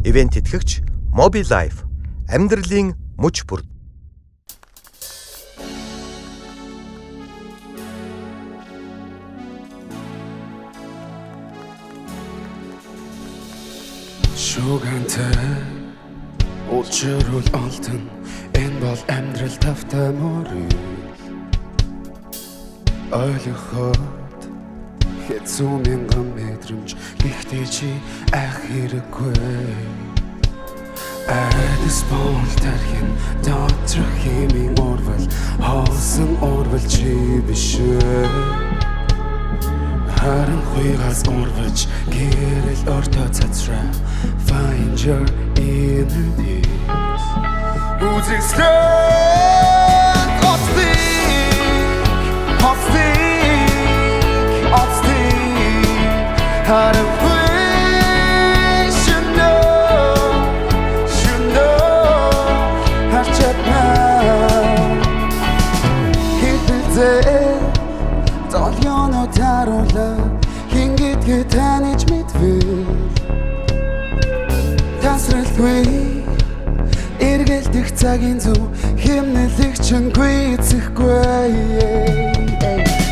Ивент тэтгэгч Mobilife амьдралын мөч бүр. Шугантай учрол олдон энэ бол амьдрал тавтай морь ойлгоход хэцүү мянган мэдрэмж гэхдээ чи ах хэрэггүй Айдас бол тархин доторх хэмийн урвал хоосон урвал чи бишээ Харин хуйгаас урваж гэрэл орто цацраа Find your inner peace Үзэгсрэн Отстик Харин Толёно тарула хингитгэ таниж мэдвэл Тасралгүй эргэлдэх цагийн зөв хэмнэлэх чинь гүйцэхгүй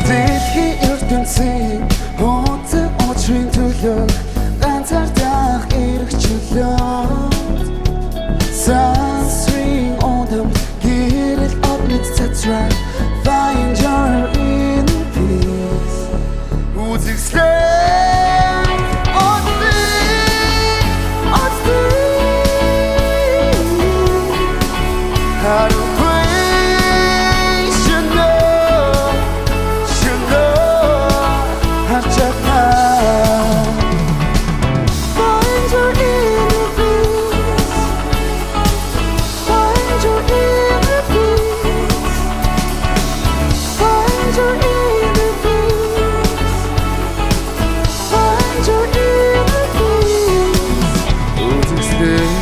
Дэлхийн ертөнцийн хооцоо очрын төлөө ганцаардах эрх чөлөөт Сансрын одам гэрэл однит цацраа Find your inner peace Үзэгсрэн Отстик Харахгүй should know Харчаана Find your inner peace Find your inner peace Find your inner peace Find your inner peace Үзэгсрэн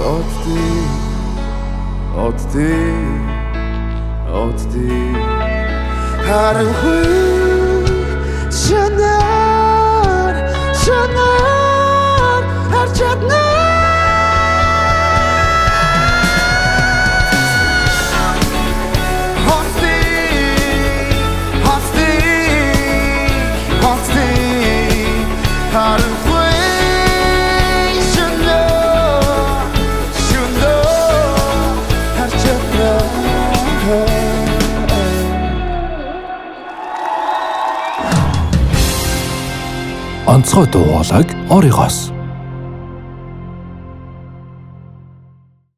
Отстик Харахгүй шанаар харчаана Онцгой дуу хоолойг оригоос